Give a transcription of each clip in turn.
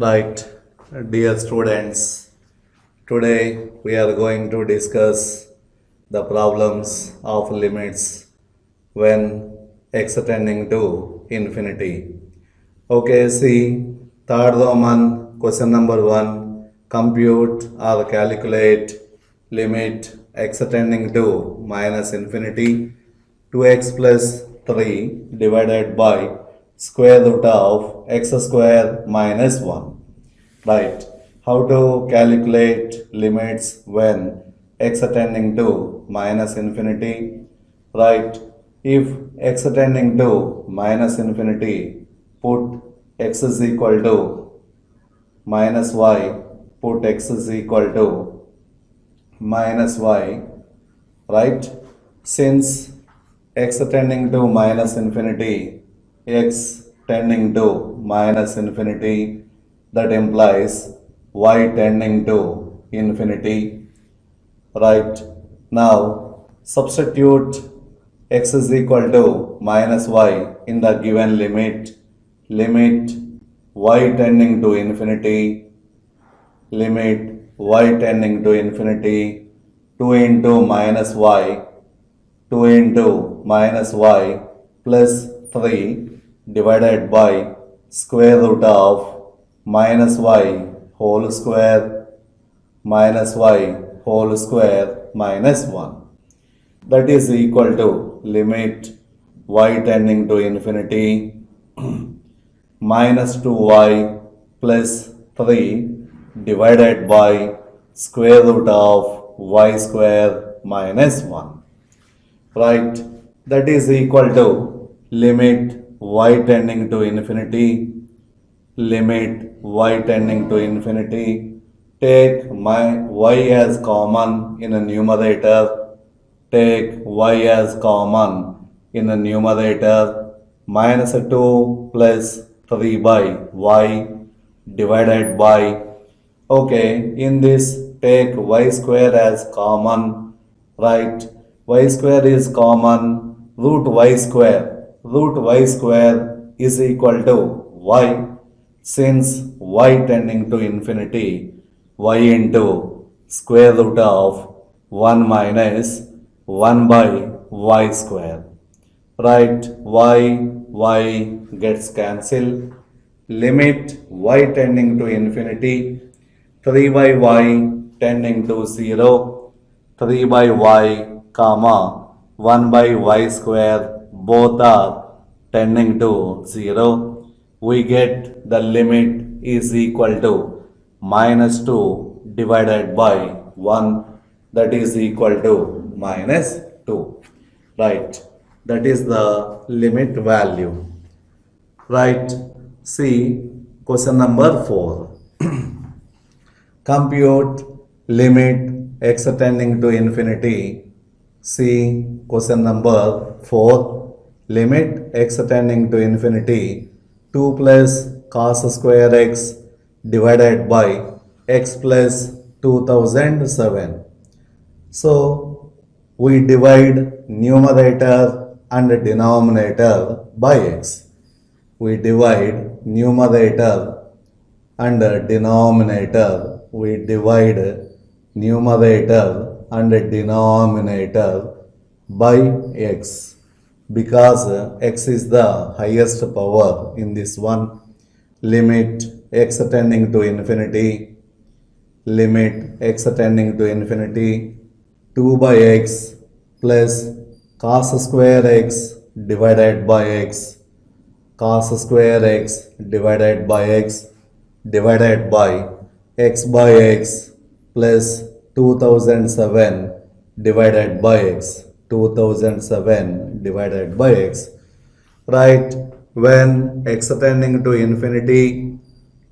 Right, dear students, today we are going to discuss the problems of limits when x tending to infinity. Okay, see, third Roman question number 1, compute or calculate limit x tending to minus infinity 2x plus 3 divided by square root of x square minus 1. Right. How to calculate limits when x tending to minus infinity? Right. If x tending to minus infinity, put x is equal to minus y, put x is equal to minus y, right? Since x tending to minus infinity, x tending to minus infinity, that implies y tending to infinity, right? Now substitute x is equal to minus y in the given limit y tending to infinity, limit y tending to infinity, 2 into minus y, 2 into minus y plus 3 divided by square root of minus y whole square minus y whole square minus 1. That is equal to limit y tending to infinity minus 2y plus 3 divided by square root of y square minus 1. Right? That is equal to limit y tending to infinity, limit y tending to infinity, take my y as common in a numerator, take y as common in a numerator, minus 2 plus 3 by y divided by, okay, in this take y square as common, right? Y square is common, root y square is equal to y. Since y tending to infinity, y into square root of 1 minus 1 by y square. Right, y gets cancelled. Limit y tending to infinity, 3 by y tending to 0, 3 by y, comma, 1 by y square, both are tending to 0. We get the limit is equal to minus 2 divided by 1, that is equal to minus 2. Right, that is the limit value. Right, see question number 4. Compute limit x tending to infinity. See question number 4. Limit x tending to infinity 2 plus cos square x divided by x plus 2007. So we divide numerator and denominator by x. We divide numerator and denominator. We divide numerator and denominator by x. Because x is the highest power in this one, limit x tending to infinity, limit x tending to infinity, 2 by x plus cos square x divided by x, cos square x divided by x divided by x plus 2007 divided by x. 2007 divided by x. Right, when x tending to infinity,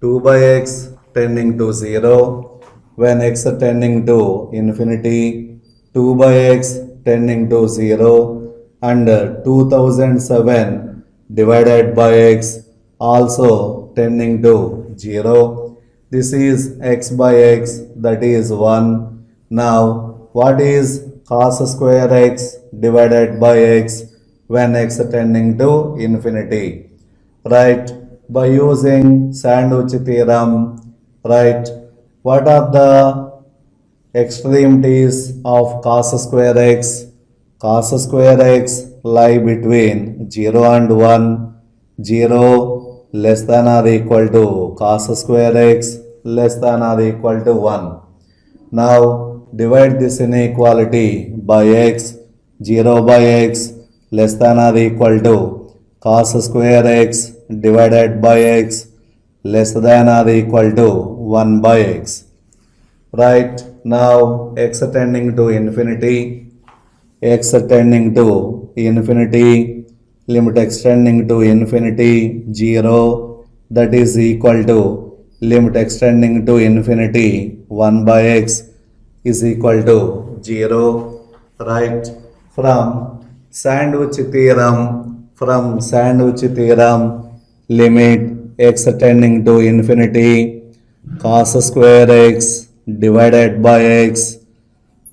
2 by x tending to 0, when x tending to infinity, 2 by x tending to 0 and 2007 divided by x also tending to 0. This is x by x, that is 1. Now what is cos square x divided by x when x tending to infinity? Right, by using sandwich theorem, right? What are the extremities of cos square x? Cos square x lie between 0 and 1, 0 less than or equal to cos square x less than or equal to 1. Now divide this inequality by x, 0 by x less than or equal to cos square x divided by x less than or equal to 1 by x. Right, now x tending to infinity, x tending to infinity, limit extending to infinity 0, that is equal to limit extending to infinity 1 by x is equal to 0. Right, from sandwich theorem, limit x tending to infinity cos square x divided by x,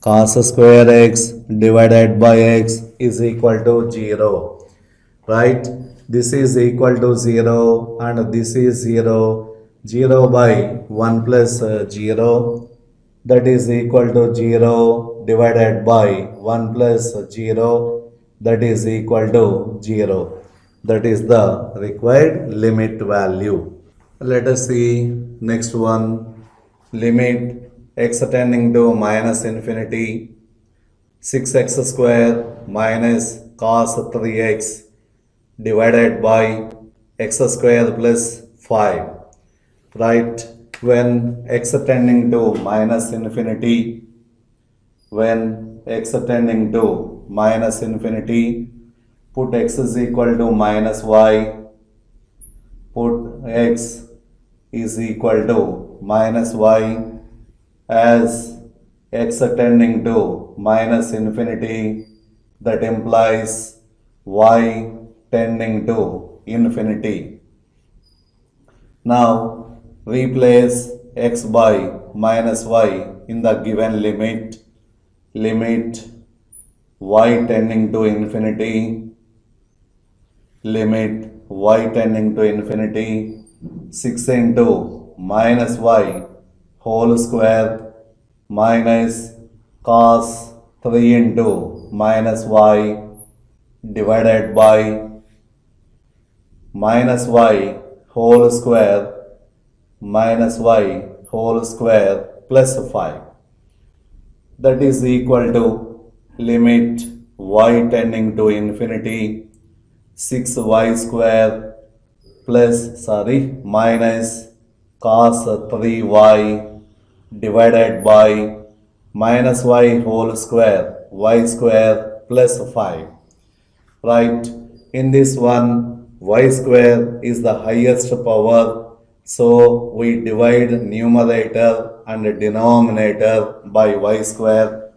cos square x divided by x is equal to 0. Right, this is equal to 0 and this is 0. 0 by 1 plus 0, that is equal to 0 divided by 1 plus 0, that is equal to 0. That is the required limit value. Let us see next one. Limit x tending to minus infinity, 6x square minus cos 3x divided by x square plus 5. Right, when x tending to minus infinity, when x tending to minus infinity, put x is equal to minus y, put x is equal to minus y, as x tending to minus infinity, that implies y tending to infinity. Now replace x by minus y in the given limit, limit y tending to infinity, limit y tending to infinity, 6 into minus y whole square minus cos 3 into minus y divided by minus y whole square minus y whole square plus 5. That is equal to limit y tending to infinity, 6y square minus cos 3y divided by minus y whole square y square plus 5. Right, in this one y square is the highest power, so we divide numerator and denominator by y square,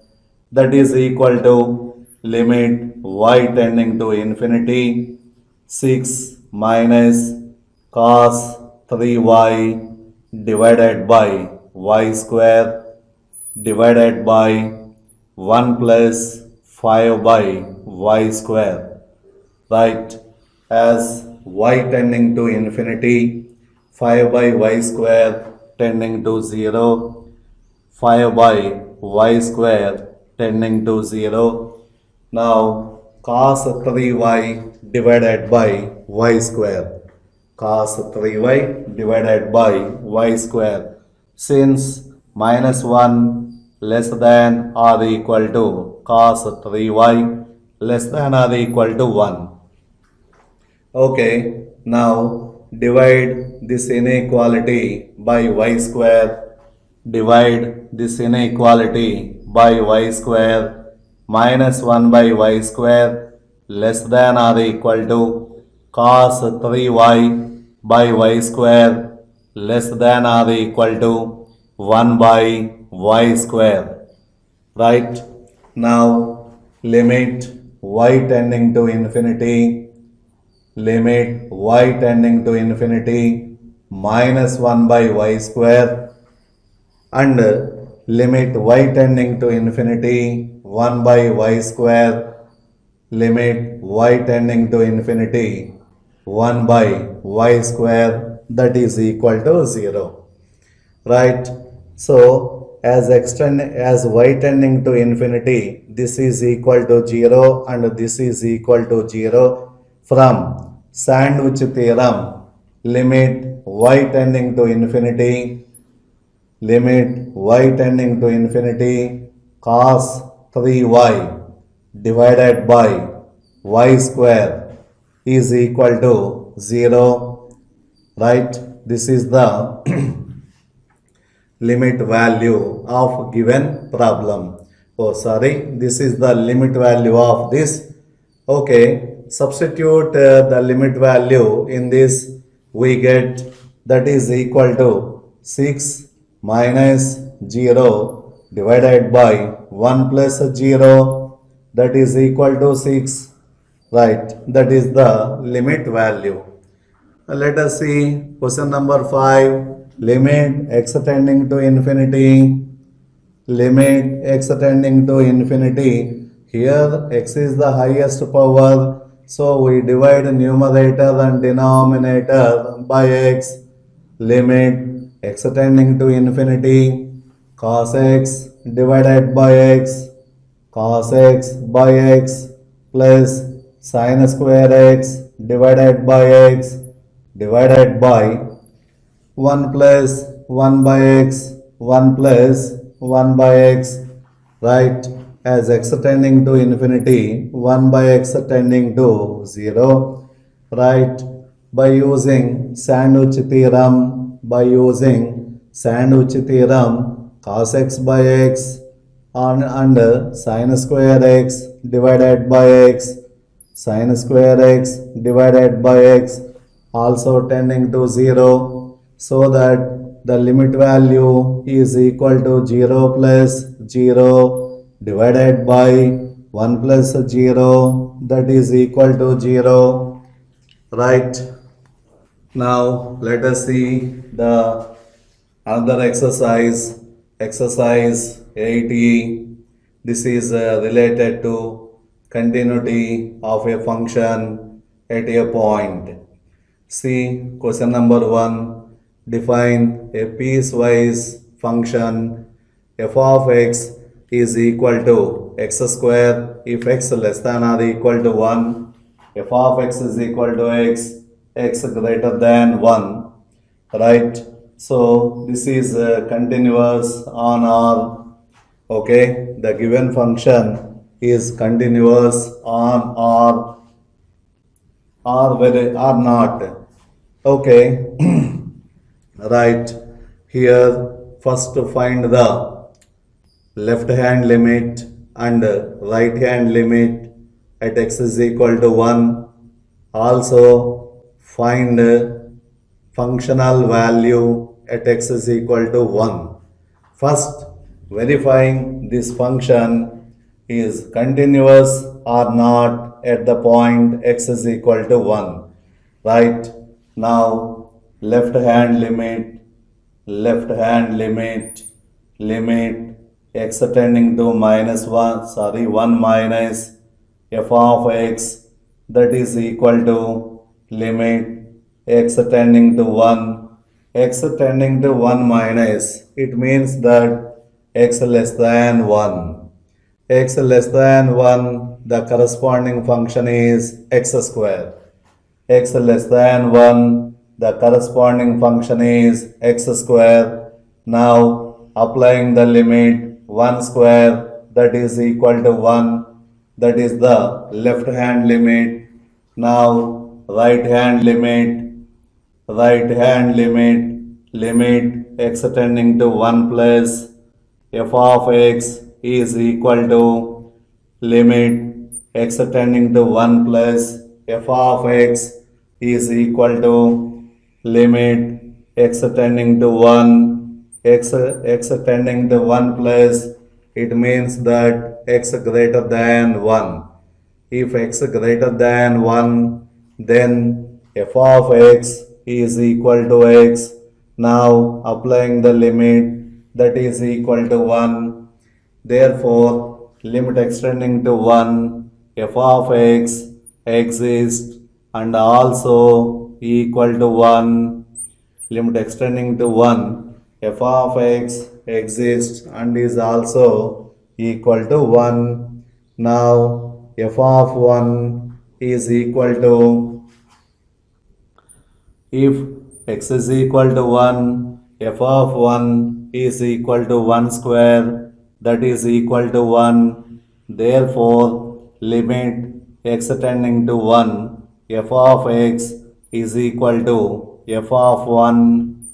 that is equal to limit y tending to infinity, 6 minus cos 3y divided by y square divided by 1 plus 5 by y square. Right, as y tending to infinity, 5 by y square tending to 0, 5 by y square tending to 0. Now cos 3y divided by y square, cos 3y divided by y square, since minus 1 less than or equal to cos 3y less than or equal to 1. Okay, now divide this inequality by y square, divide this inequality by y square, minus 1 by y square less than or equal to cos 3y by y square less than or equal to 1 by y square. Right, now limit y tending to infinity, limit y tending to infinity minus 1 by y square and limit y tending to infinity 1 by y square, limit y tending to infinity 1 by y square, that is equal to 0. Right? So as y tending to infinity, this is equal to 0 and this is equal to 0. From sandwich theorem, limit y tending to infinity, limit y tending to infinity, cos 3y divided by y square is equal to 0. Right? This is the limit value of given problem. Oh, sorry, this is the limit value of this. Okay, substitute the limit value in this. We get that is equal to 6 minus 0 divided by 1 plus 0, that is equal to 6. Right, that is the limit value. Let us see question number 5. Limit x tending to infinity. Limit x tending to infinity. Here x is the highest power. So we divide numerator and denominator by x. Limit x tending to infinity. Cos x divided by x. Cos x by x plus sin square x divided by x divided by 1 plus 1 by x, 1 plus 1 by x, right? As x tending to infinity, 1 by x tending to 0, right? By using sandwich theorem, cos x by x and sin square x divided by x, sin square x divided by x also tending to 0, so that the limit value is equal to 0 plus 0 divided by 1 plus 0, that is equal to 0. Right? Now let us see the another exercise, exercise 8e. This is related to continuity of a function at a point. See question number 1. Define a piecewise function f of x is equal to x square if x less than or equal to 1. F of x is equal to x greater than 1. Right? So this is continuous on or. Okay, the given function is continuous on or not. Okay. Right, here first to find the left hand limit and right hand limit at x is equal to 1. Also find functional value at x is equal to 1. First, verifying this function is continuous or not at the point x is equal to 1. Right? Now, left hand limit, limit x tending to 1 minus f of x, that is equal to limit x tending to 1, x tending to 1 minus, it means that x less than 1. X less than 1, the corresponding function is x square. X less than 1, the corresponding function is x square. Now applying the limit 1 square, that is equal to 1, that is the left hand limit. Now right hand limit, limit x tending to 1 plus f of x is equal to limit x tending to 1 plus f of x is equal to limit x tending to 1, x tending to 1 plus, it means that x greater than 1. If x greater than 1, then f of x is equal to x. Now applying the limit, that is equal to 1. Therefore, limit extending to 1, f of x exists and also equal to 1, limit extending to 1, f of x exists and is also equal to 1. Now f of 1 is equal to, if x is equal to 1, f of 1 is equal to 1 square, that is equal to 1. Therefore, limit x tending to 1, f of x is equal to f of 1.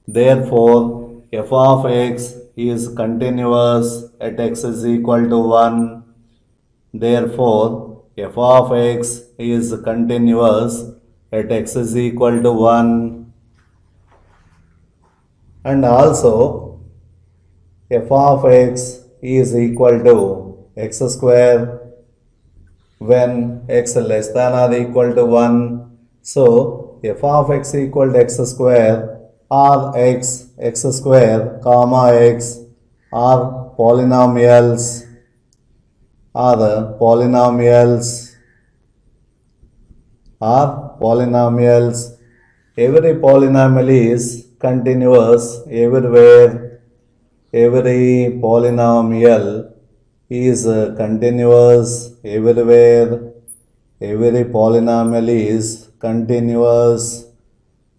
Therefore, f of x is continuous at x is equal to 1. Therefore, f of x is continuous at x is equal to 1. And also, f of x is equal to x square when x less than or equal to 1. So, f of x equal to x square or x square comma x are polynomials are polynomials Every polynomial is continuous everywhere. Every polynomial is continuous everywhere. Every polynomial is continuous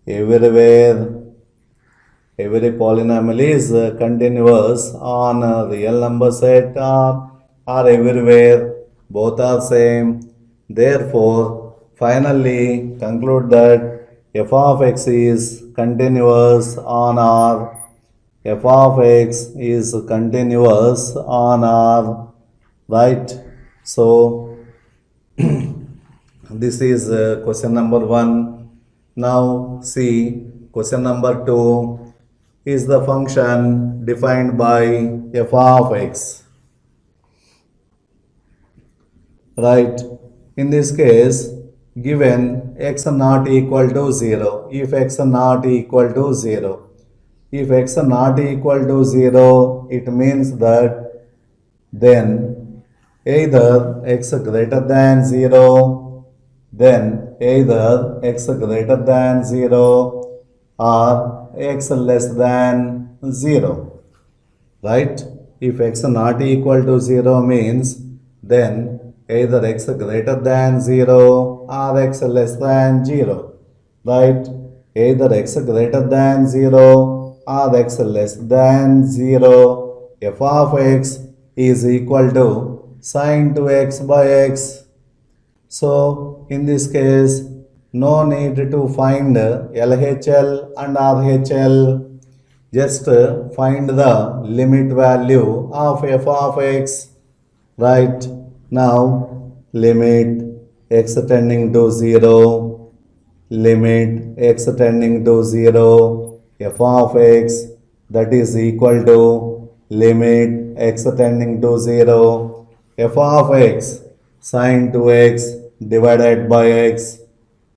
everywhere. Every polynomial is continuous on a real number set or everywhere. Both are same. Therefore, finally conclude that f of x is continuous on R. F of x is continuous on R. Right? So, this is question number 1. Now, see question number 2. Is the function defined by f of x. Right? In this case, given x not equal to 0, if x not equal to 0, if x not equal to 0, it means that then either x greater than 0, then either x greater than 0 or x less than 0. Right? If x not equal to 0 means then either x greater than 0 or x less than 0. Right? Either x greater than 0 or x less than 0. F of x is equal to sine 2x by x. So, in this case, no need to find LHL and RHL. Just find the limit value of f of x. Right? Now, limit x tending to 0, limit x tending to 0, f of x, that is equal to limit x tending to 0, f of x sine 2x divided by x,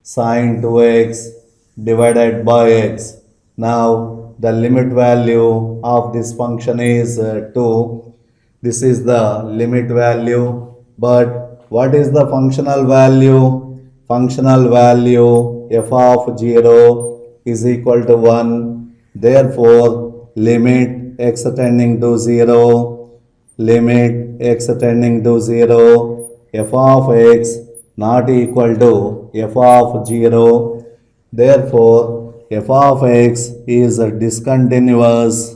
sine 2x divided by x. Now, the limit value of this function is 2. This is the limit value. But what is the functional value? Functional value f of 0 is equal to 1. Therefore, limit x tending to 0, limit x tending to 0, f of x not equal to f of 0. Therefore, f of x is discontinuous.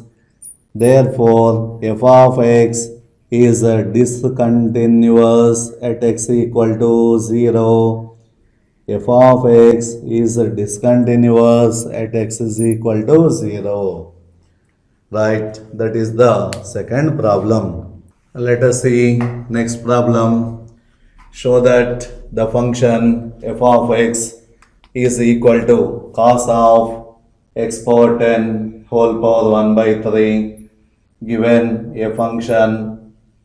Therefore, f of x is discontinuous at x equal to 0. F of x is discontinuous at x is equal to 0. Right? That is the second problem. Let us see next problem. Show that the function f of x is equal to cos of x power 10 whole power 1 by 3. Given a function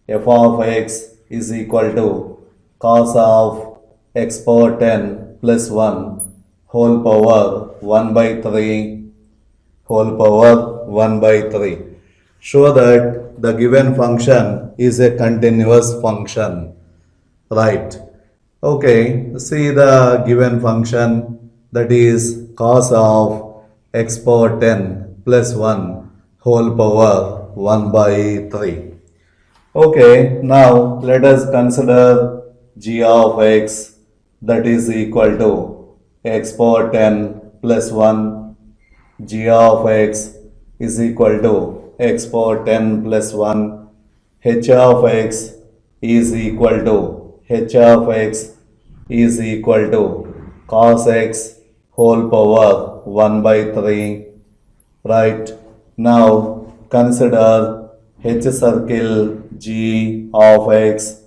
f of x is equal to cos of x power 10 plus 1 whole power 1 by 3 whole power 1 by 3. Show that the given function is a continuous function. Right. Okay, see the given function, that is cos of x power 10 plus 1 whole power 1 by 3. Okay, now let us consider g of x, that is equal to x power 10 plus 1. G of x is equal to x power 10 plus 1. H of x is equal to h of x is equal to cos x whole power 1 by 3. Right. Now consider H circle G of x,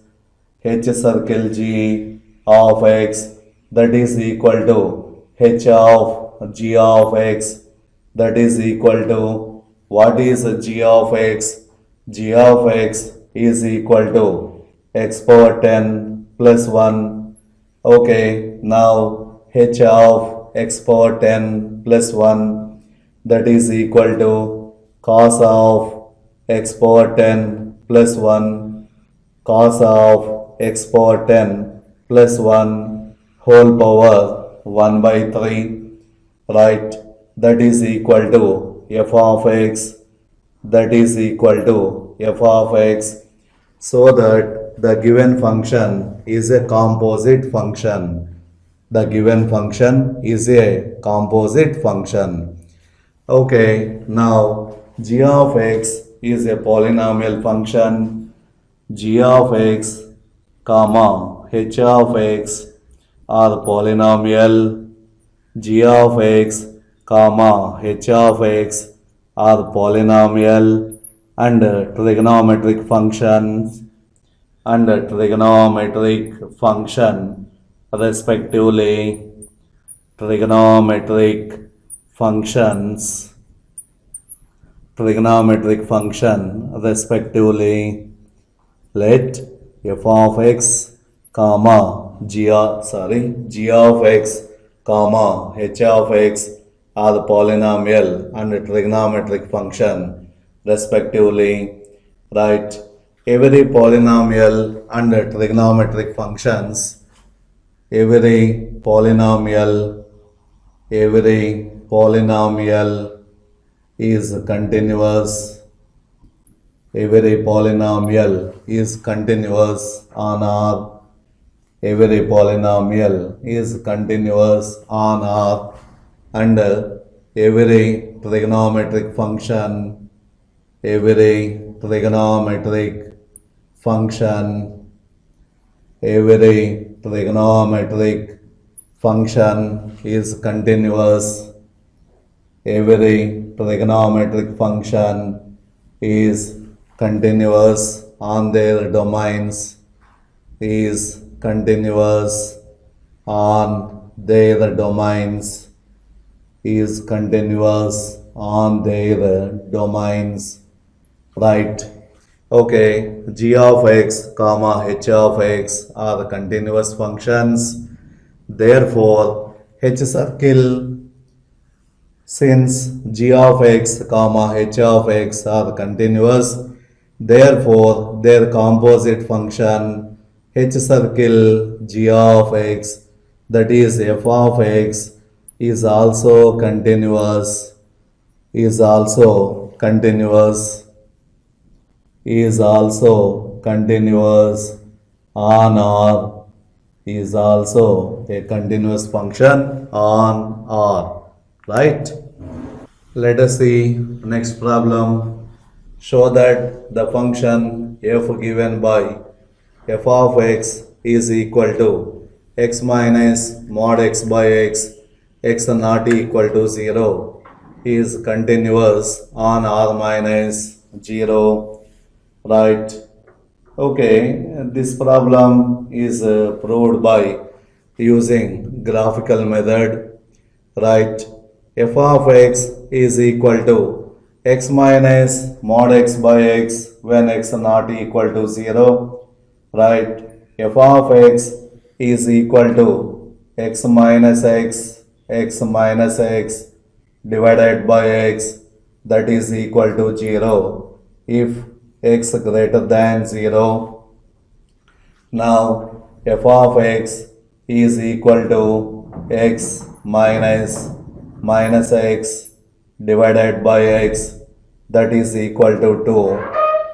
H circle G of x, that is equal to H of G of x, that is equal to, what is G of x? G of x is equal to x power 10 plus 1. Okay, now h of x power 10 plus 1, that is equal to cos of x power 10 plus 1, cos of x power 10 plus 1 whole power 1 by 3, right? That is equal to f of x, that is equal to f of x, so that the given function is a composite function. The given function is a composite function. Okay, now g of x is a polynomial function. G of x, comma h of x are polynomial. G of x, comma h of x are polynomial and trigonometric functions respectively. Trigonometric functions respectively. Let f of x comma g of x comma h of x are the polynomial and trigonometric function respectively. Right. Every polynomial and trigonometric functions, every polynomial is continuous. Every polynomial is continuous on R. Every polynomial is continuous on R, and every trigonometric function, every trigonometric function is continuous. Every trigonometric function is continuous on their domains, is continuous on their domains, is continuous on their domains. Right. Okay, g of x comma h of x are continuous functions. Therefore, h circle, since g of x comma h of x are continuous, therefore their composite function h circle g of x, that is f of x, is also continuous, is also continuous on R, is also a continuous function on R, right? Let us see next problem. Show that the function f given by f of x is equal to x minus mod x by x not equal to 0, is continuous on R minus 0, right? Okay, this problem is proved by using graphical method, right? F of x is equal to x minus mod x by x when x not equal to 0, right? F of x is equal to x minus x divided by x, that is equal to 0 if x greater than 0. Now f of x is equal to x minus x divided by x, that is equal to 2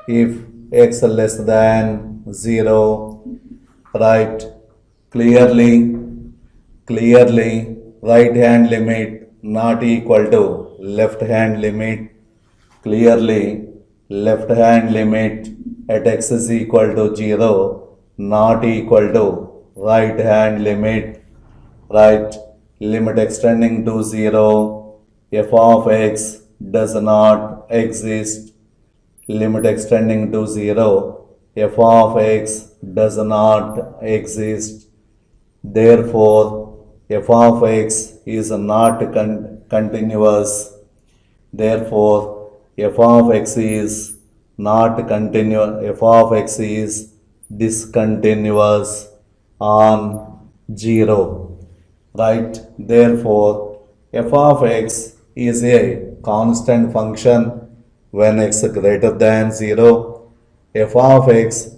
if x less than 0. Right? Clearly right hand limit not equal to left hand limit. Clearly left hand limit at x is equal to 0 not equal to right hand limit. Right? Limit extending to 0, f of x does not exist. Limit extending to 0, f of x does not exist. Therefore, f of x is not continuous. Therefore, f of x is not continuous. F of x is discontinuous on 0. Right? Therefore, f of x is a constant function when x greater than 0. F of x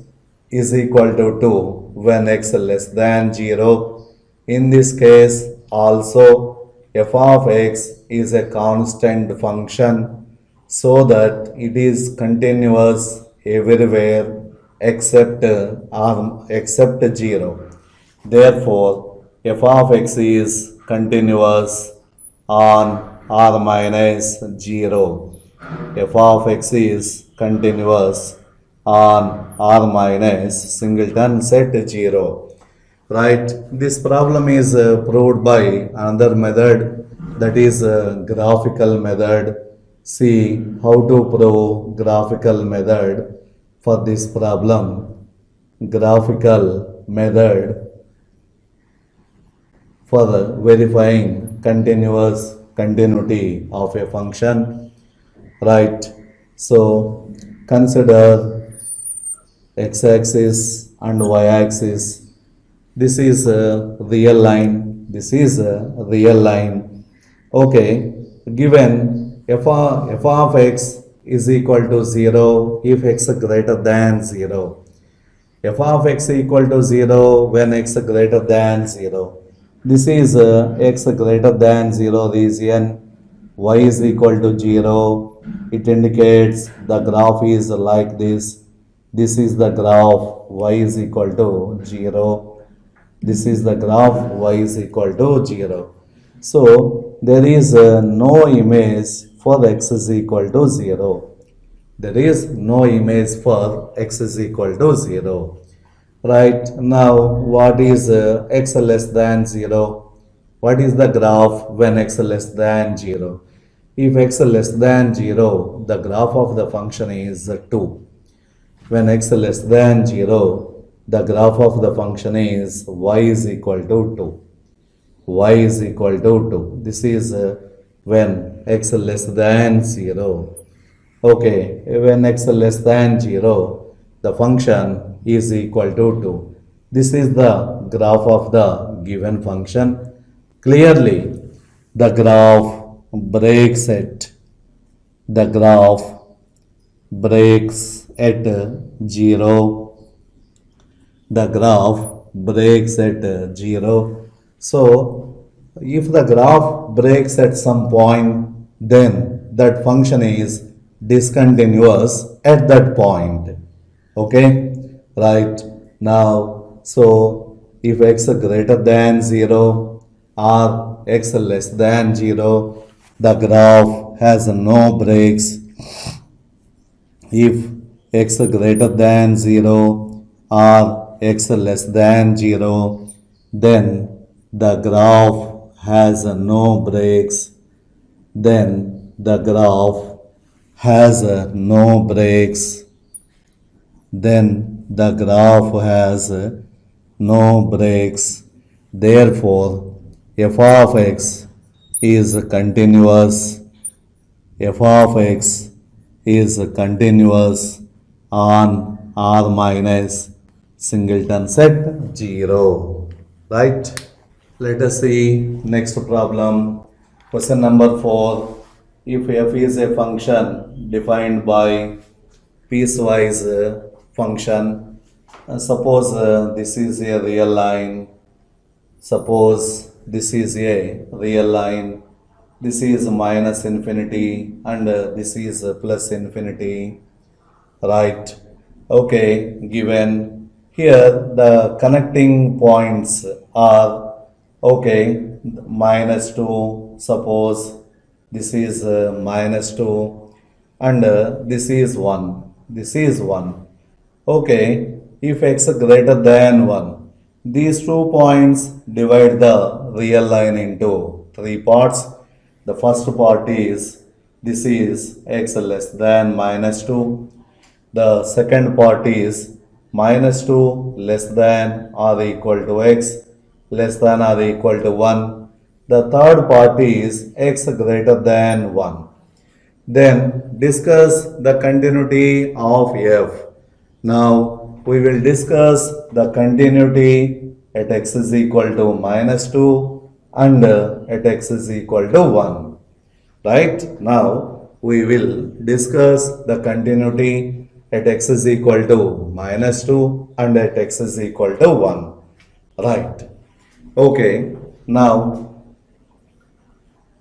is equal to 2 when x less than 0. In this case also f of x is a constant function so that it is continuous everywhere except 0. Therefore, f of x is continuous on r minus 0. F of x is continuous on r minus singleton set 0. Right? This problem is proved by another method, that is graphical method. See how to prove graphical method for this problem. Graphical method for verifying continuity of a function. Right? So consider x-axis and y-axis. This is a real line. This is a real line. Okay. Given f of x is equal to 0 if x greater than 0. F of x equal to 0 when x greater than 0. This is x greater than 0 region. Y is equal to 0. It indicates the graph is like this. This is the graph y is equal to 0. This is the graph y is equal to 0. So there is no image for x is equal to 0. There is no image for x is equal to 0. Right? Now what is x less than 0? What is the graph when x less than 0? If x less than 0, the graph of the function is 2. When x less than 0, the graph of the function is y is equal to 2. Y is equal to 2. This is when x less than 0. Okay, when x less than 0, the function is equal to 2. This is the graph of the given function. Clearly, the graph breaks at 0. The graph breaks at 0. So, if the graph breaks at some point, then that function is discontinuous at that point. Okay? Right? Now, so if x greater than 0 or x less than 0, the graph has no breaks. If x greater than 0 or x less than 0, then the graph has no breaks. Then the graph has no breaks. Then the graph has no breaks. Therefore, f of x is continuous. F of x is continuous on r minus singleton set 0. Right? Let us see next problem. Question number 4. If f is a function defined by piecewise function, Suppose this is a real line. Suppose this is a real line. This is minus infinity and this is plus infinity. Right. Okay. Given here the connecting points are okay minus 2. Suppose this is minus 2 and this is 1. This is 1. Okay, if x greater than 1, these 2 points divide the real line into 3 parts. The first part is this is x less than minus 2. The second part is minus 2 less than or equal to x less than or equal to 1. The third part is x greater than 1. Then discuss the continuity of f. Now we will discuss the continuity at x is equal to minus 2 and at x is equal to 1. Right? Now we will discuss the continuity at x is equal to minus 2 and at x is equal to 1. Right. Okay. Now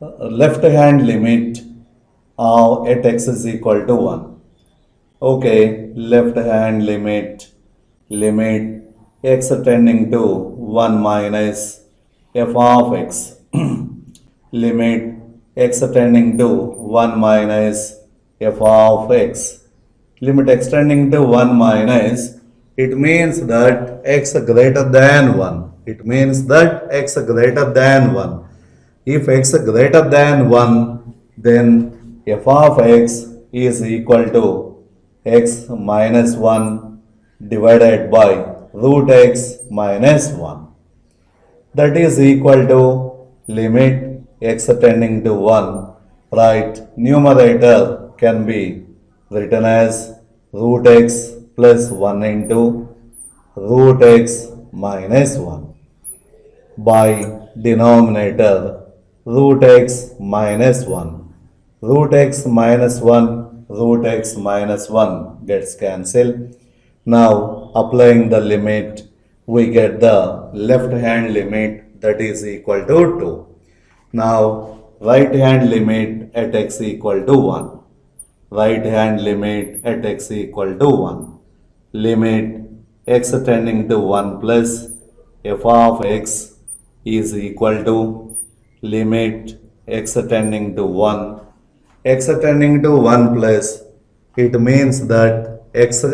left hand limit at x is equal to 1. Okay, left hand limit x tending to 1 minus f of x. Limit x tending to 1 minus f of x. Limit x tending to 1 minus, it means that x greater than 1. It means that x greater than 1. If x greater than 1, then f of x is equal to x minus 1 divided by root x minus 1. That is equal to limit x tending to 1. Right, numerator can be written as root x plus 1 into root x minus 1 by denominator root x minus 1. Root x minus 1, root x minus 1 gets cancelled. Now applying the limit, we get the left hand limit that is equal to 2. Now right hand limit at x equal to 1. Right hand limit at x equal to 1. Limit x tending to 1 plus f of x is equal to limit x tending to 1. X tending to 1 plus, it means that x,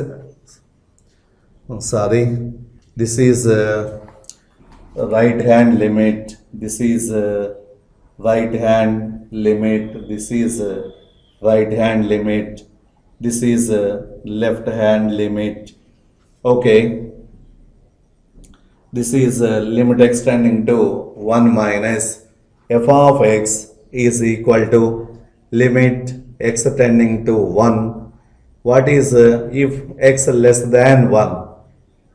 this is right hand limit, this is right hand limit, this is right hand limit, this is left hand limit. Okay, this is limit x tending to 1 minus f of x is equal to limit x tending to 1. What is if x less than 1?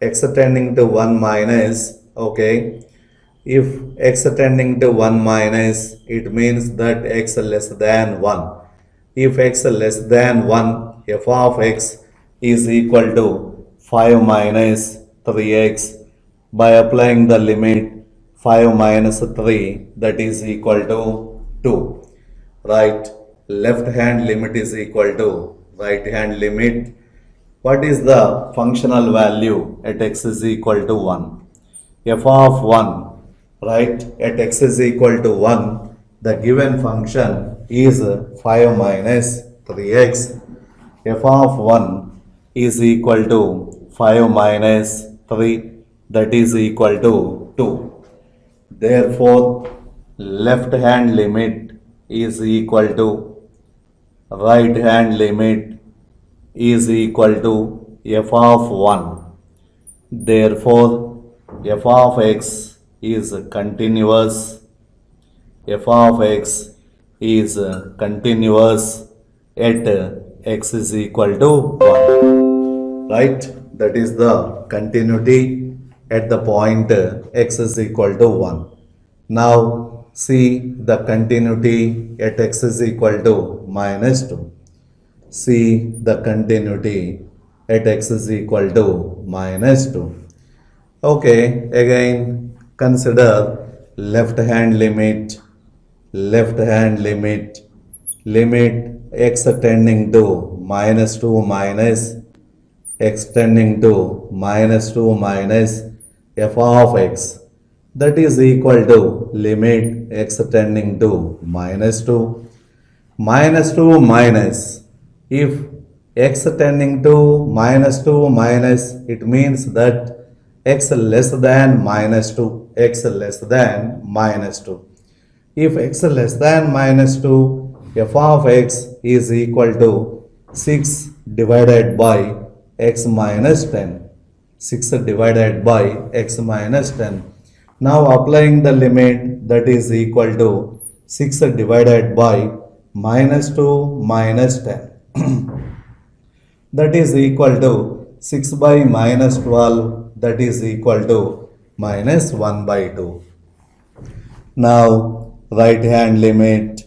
X tending to 1 minus, okay. If x tending to 1 minus, it means that x less than 1. If x less than 1, f of x is equal to 5 minus 3x. By applying the limit 5 minus 3, that is equal to 2. Right, left hand limit is equal to right hand limit. What is the functional value at x is equal to 1? F of 1, right, at x is equal to 1, the given function is 5 minus 3x. F of 1 is equal to 5 minus 3, that is equal to 2. Therefore, left hand limit is equal to right hand limit is equal to f of 1. Therefore, f of x is continuous. F of x is continuous at x is equal to 1. Right? That is the continuity at the point x is equal to 1. Now see the continuity at x is equal to minus 2. See the continuity at x is equal to minus 2. Okay, again consider left hand limit, limit x tending to minus 2 minus x tending to minus 2 minus f of x, that is equal to limit x tending to minus 2 minus, if x tending to minus 2 minus, it means that x less than minus 2, x less than minus 2. If x less than minus 2, f of x is equal to 6 divided by x minus 10. 6 divided by x minus 10. Now applying the limit, that is equal to 6 divided by minus 2 minus 10. That is equal to 6 by minus 12, that is equal to minus 1 by 2. Now right hand limit,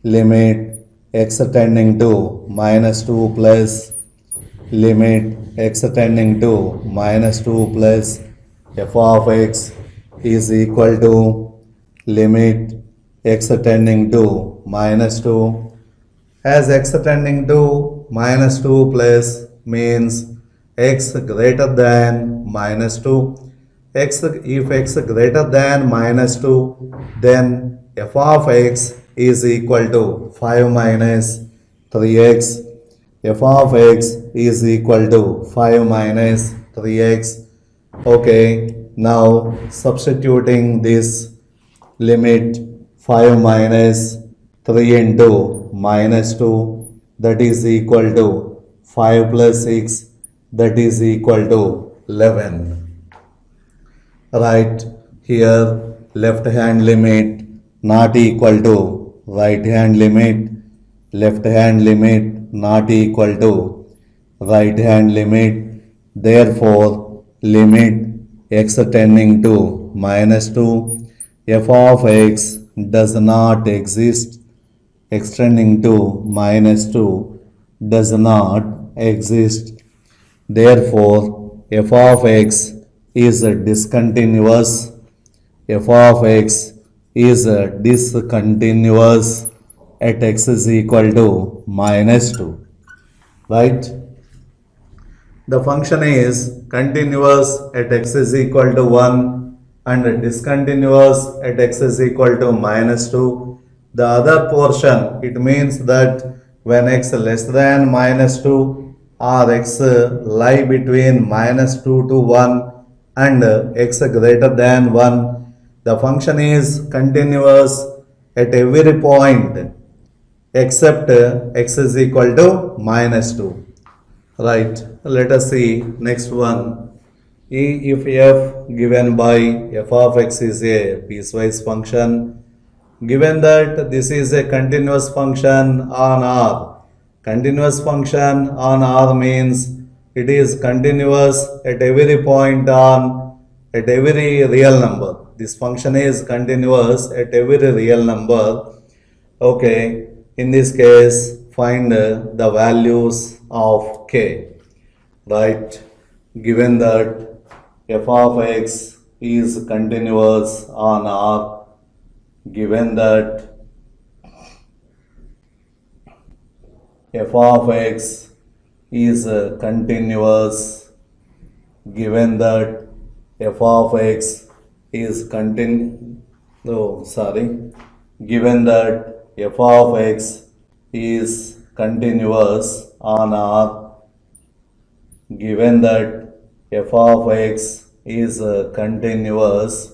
limit x tending to minus 2 plus limit x tending to minus 2 plus f of x is equal to limit x tending to minus 2. As x tending to minus 2 plus means x greater than minus 2. If x greater than minus 2, then f of x is equal to 5 minus 3x. F of x is equal to 5 minus 3x. Okay, now substituting this limit 5 minus 3 into minus 2, that is equal to 5 plus 6, that is equal to 11. Right here left hand limit not equal to right hand limit, left hand limit not equal to right hand limit, therefore limit x tending to minus 2, f of x does not exist, x tending to minus 2 does not exist, therefore f of x is discontinuous, f of x is discontinuous at x is equal to minus 2, right? The function is continuous at x is equal to 1 and discontinuous at x is equal to minus 2. The other portion, it means that when x less than minus 2 or x lie between minus 2 to 1 and x greater than 1, the function is continuous at every point except x is equal to minus 2. Right, let us see next one. If f given by f of x is a piecewise function, given that this is a continuous function on R. Continuous function on R means it is continuous at every point at every real number. This function is continuous at every real number. Okay, in this case find the values of k. Right, given that f of x is continuous on R, given that f of x is continuous, given that f of x is given that f of x is continuous on R, given that f of x is continuous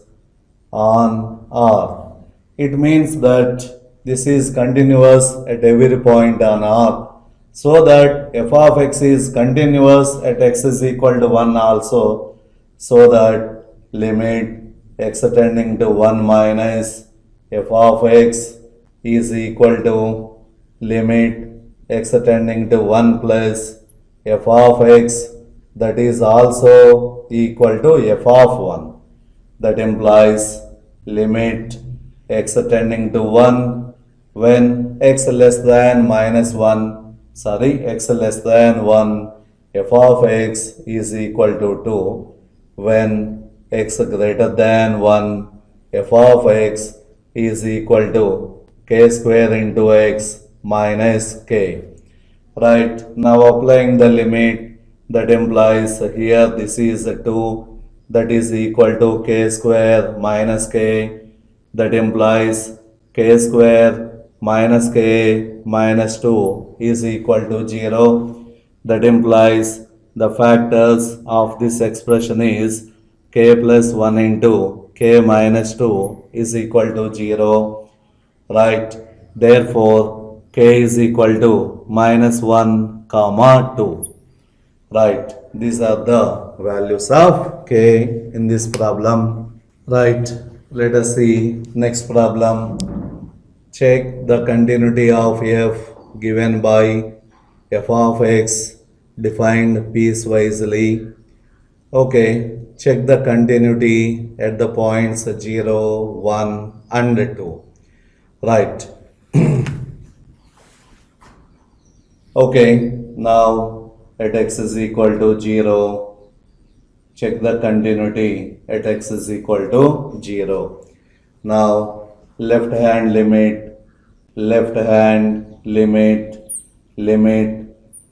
on R, it means that this is continuous at every point on R, so that f of x is continuous at x is equal to 1 also, so that limit x tending to 1 minus f of x is equal to limit x tending to 1 plus f of x, that is also equal to f of 1. That implies limit x tending to 1 when x less than minus 1 x less than 1, f of x is equal to 2. When x greater than 1, f of x is equal to k square into x minus k. Right, now applying the limit, that implies here this is 2, that is equal to k square minus k, that implies k square minus k minus 2 is equal to 0. That implies the factors of this expression is k plus 1 into k minus 2 is equal to 0. Right, therefore k is equal to minus 1 comma 2. Right, these are the values of k in this problem. Right, let us see next problem. Check the continuity of f given by f of x defined piecewisely. Okay, check the continuity at the points 0, 1 and 2. Right. Okay, now at x is equal to 0, check the continuity at x is equal to 0. Now left hand limit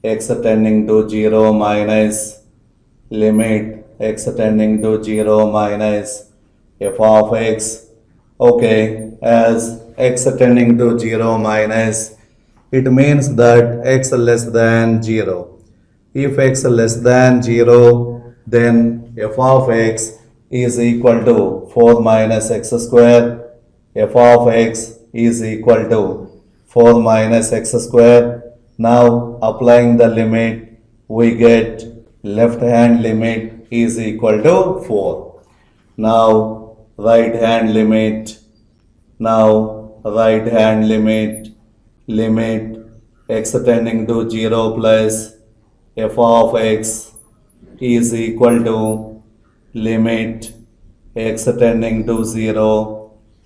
x tending to 0 minus limit x tending to 0 minus f of x. Okay, as x tending to 0 minus, it means that x less than 0. If x less than 0, then f of x is equal to 4 minus x square. F of x is equal to 4 minus x square. Now applying the limit, we get left hand limit is equal to 4. Now right hand limit x tending to 0 plus f of x is equal to limit x tending to 0.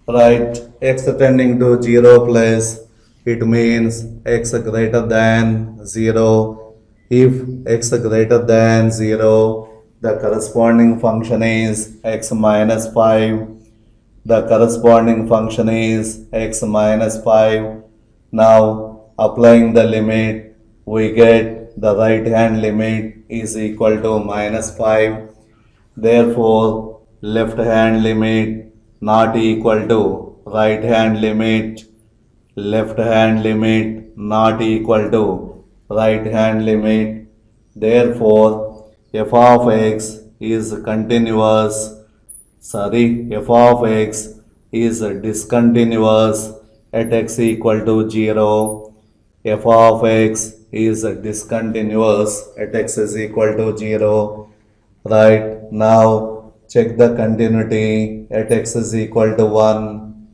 Right, x tending to 0 plus, it means x greater than 0. If x greater than 0, the corresponding function is x minus 5. The corresponding function is x minus 5. Now applying the limit, we get the right hand limit is equal to minus 5. Therefore left hand limit not equal to right hand limit. Left hand limit not equal to right hand limit. Therefore f of x is continuous. F of x is discontinuous at x equal to 0. F of x is discontinuous at x is equal to 0. Right, now check the continuity at x is equal to 1.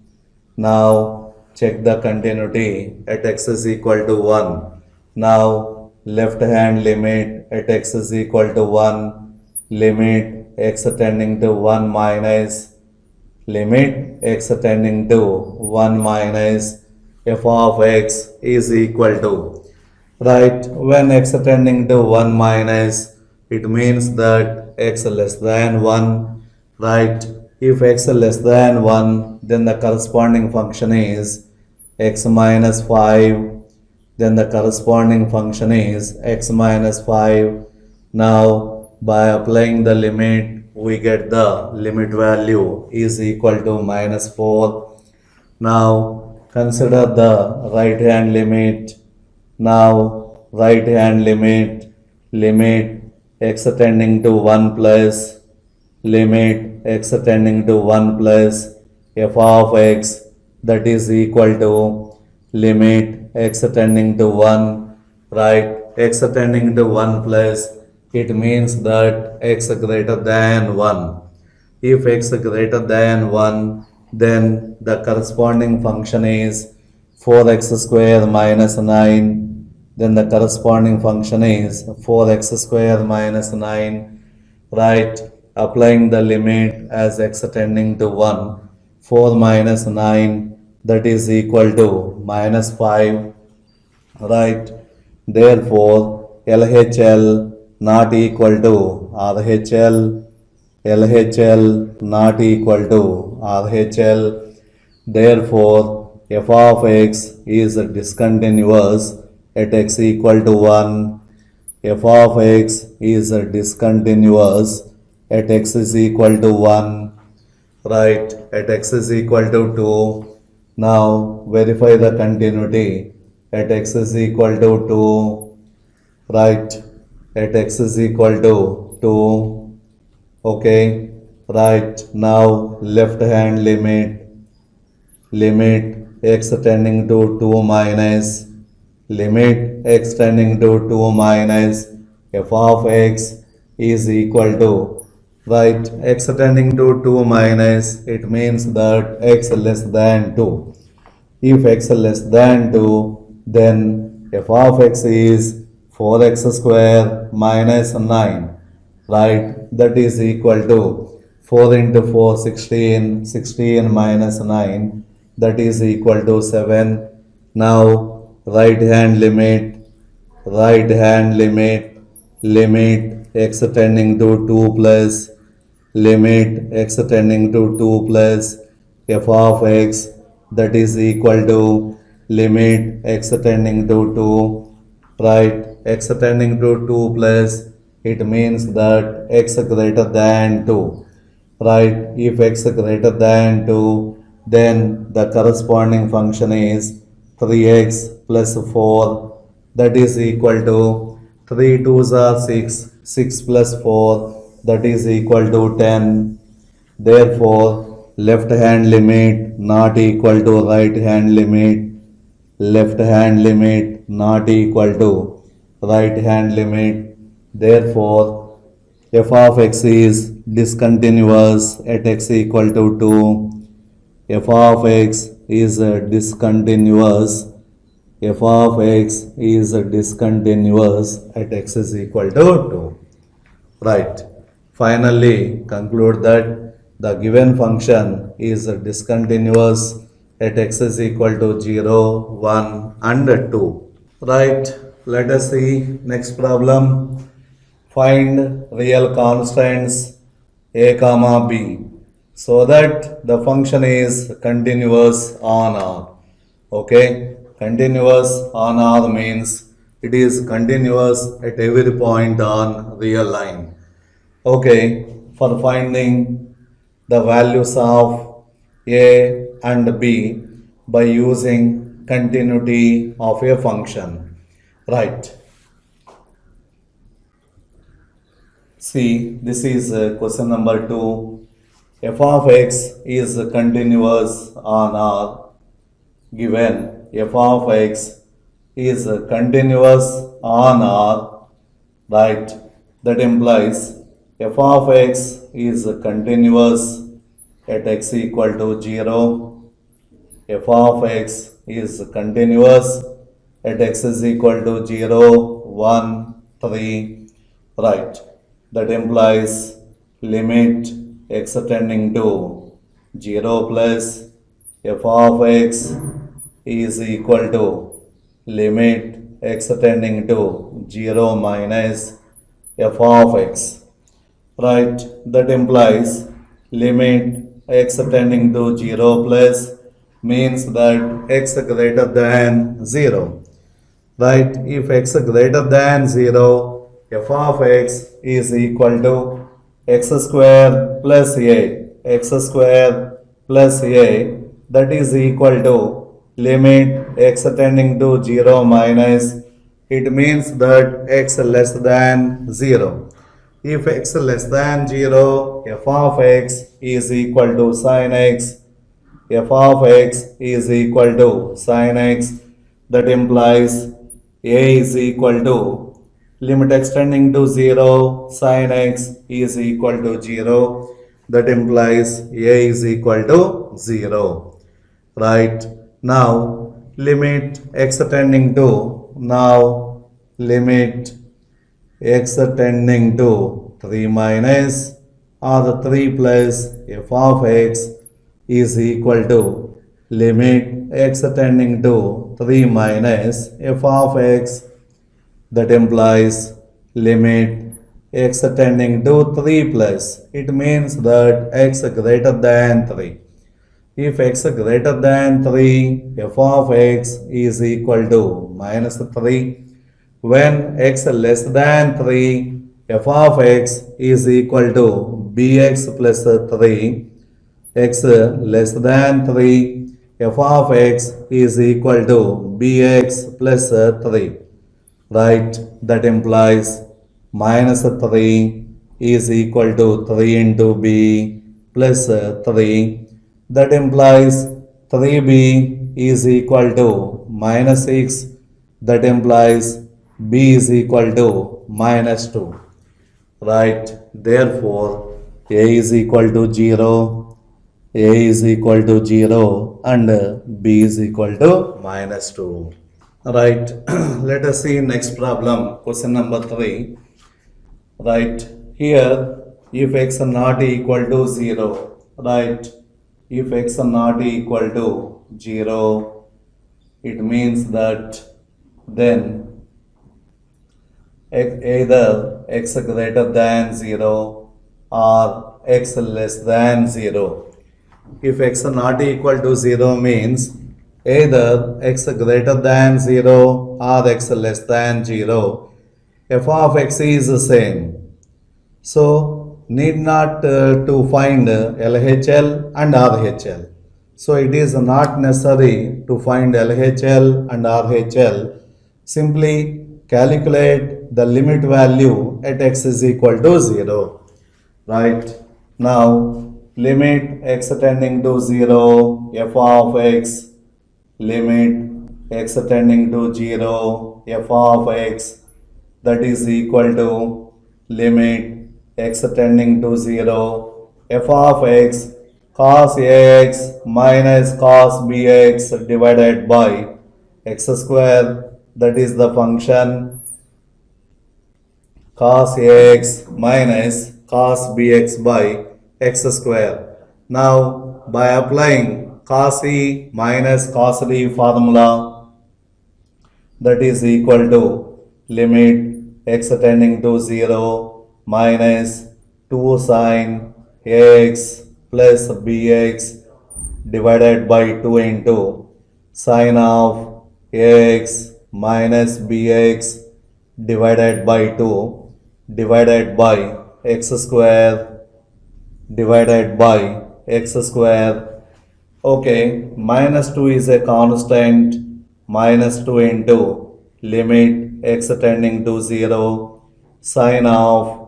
Now check the continuity at x is equal to 1. Now left hand limit at x is equal to 1. Limit x tending to 1 minus limit x tending to 1 minus f of x is equal to. Right, when x tending to 1 minus, it means that x less than 1. Right, if x less than 1, then the corresponding function is x minus 5. Then the corresponding function is x minus 5. Now by applying the limit, we get the limit value is equal to minus 4. Now consider the right hand limit. Now right hand limit x tending to 1 plus limit x tending to 1 plus f of x, that is equal to limit x tending to 1. Right, x tending to 1 plus, it means that x greater than 1. If x greater than 1, then the corresponding function is 4x square minus 9. Then the corresponding function is 4x square minus 9. Right, applying the limit as x tending to 1, 4 minus 9, that is equal to minus 5. Right, Therefore, LHL not equal to RHL, LHL not equal to RHL. Therefore, f of x is discontinuous at x equal to 1. F of x is discontinuous at x is equal to 1. Right, at x is equal to 2. Now verify the continuity at x is equal to 2. Right, at x is equal to 2. Okay, right, now left hand limit x tending to 2 minus limit x tending to 2 minus f of x is equal to, right, x tending to 2 minus, it means that x less than 2. If x less than 2, then f of x is 4x square minus 9, right, that is equal to 4 into 4 16, 16 minus 9, that is equal to 7. Now right hand limit x tending to 2 plus limit x tending to 2 plus f of x, that is equal to limit x tending to 2, right, x tending to 2 plus, it means that x greater than 2, right. If x greater than 2, then the corresponding function is 3x plus 4, that is equal to 3 2s are 6, 6 plus 4, that is equal to 10. Therefore, left hand limit not equal to right hand limit, left hand limit not equal to right hand limit. Therefore, f of x is discontinuous at x equal to 2. f of x is discontinuous. f of x is discontinuous at x is equal to 2. Right. Finally, conclude that the given function is discontinuous at x is equal to 0, 1 and 2. Right. Let us see next problem. Find real constants a comma b so that the function is continuous on R. Okay, continuous on R means it is continuous at every point on real line. Okay, for finding the values of a and b by using continuity of a function. Right. See, this is question number 2. f of x is continuous on R. Given f of x is continuous on R, right, that implies f of x is continuous at x equal to 0. f of x is continuous at x is equal to 0, 1, 3, right. That implies limit x tending to 0 plus f of x is equal to limit x tending to 0 minus f of x, right. That implies limit x tending to 0 plus means that x greater than 0, right. If x greater than 0, f of x is equal to x square plus a, x square plus a, that is equal to limit x tending to 0 minus, it means that x less than 0. If x less than 0, f of x is equal to sin x, f of x is equal to sin x, that implies a is equal to limit extending to 0 sin x is equal to 0, that implies a is equal to 0, right. Now limit x tending to, now limit x tending to 3 minus or 3 plus f of x is equal to limit x tending to 3 minus f of x, That implies limit x tending to 3 plus. It means that x greater than 3. If x greater than 3, f of x is equal to minus 3. When x less than 3, f of x is equal to bx plus 3. X less than 3, f of x is equal to bx plus 3. Right? That implies minus 3 is equal to 3 into b plus 3. That implies 3b is equal to minus 6. That implies b is equal to minus 2. Right? Therefore, a is equal to 0, a is equal to 0 and b is equal to minus 2. Right? Let us see next problem, question number 3. Right? Here, if x not equal to 0, right? If x not equal to 0, it means that then either x greater than 0 or x less than 0. If x not equal to 0 means either x greater than 0 or x less than 0, f of x is the same. So, need not to find LHL and RHL. So, it is not necessary to find LHL and RHL. Simply calculate the limit value at x is equal to 0. Right? Now, limit x tending to 0, f of x, limit x tending to 0, f of x, that is equal to limit x tending to 0, f of x cos ax minus cos bx divided by x square, that is the function cos ax minus cos bx by x square. Now, by applying cos e minus cos d formula, that is equal to limit x tending to 0 minus 2 sin ax plus bx divided by 2 into sin of ax minus bx divided by 2 divided by x square divided by x square. Okay, minus 2 is a constant, minus 2 into limit x tending to 0 sin of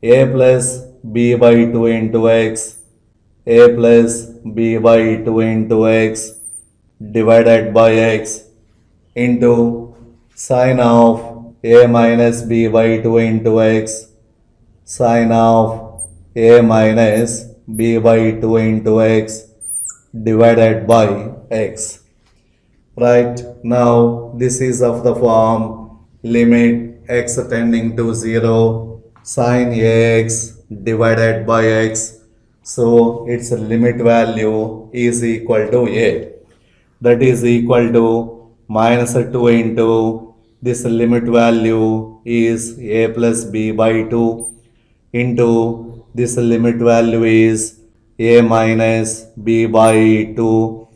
a plus b by 2 into x, a plus b by 2 into x divided by x into sin of a minus b by 2 into x, sin of a minus b by 2 into x divided by x. Right? Now, this is of the form limit x tending to 0 sin ax divided by x. So, its limit value is equal to a. That is equal to minus 2 into this limit value is a plus b by 2 into this limit value is a minus b by 2.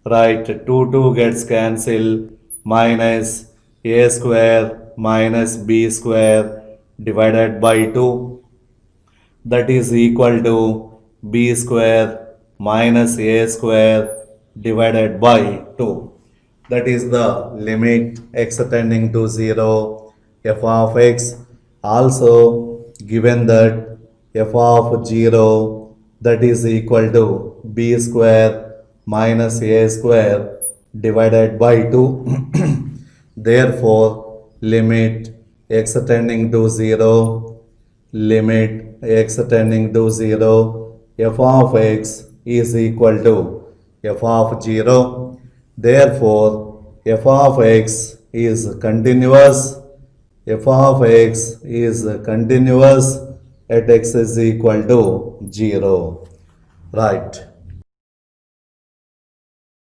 Right, 2 gets cancelled, minus a square minus b square divided by 2, that is equal to b square minus a square divided by 2. That is the limit x tending to 0, f of x. Also given that f of 0, that is equal to b square minus a square divided by 2. Therefore, limit x tending to 0, limit x tending to 0, f of x is equal to f of 0. Therefore, f of x is continuous, f of x is continuous at x is equal to 0. Right.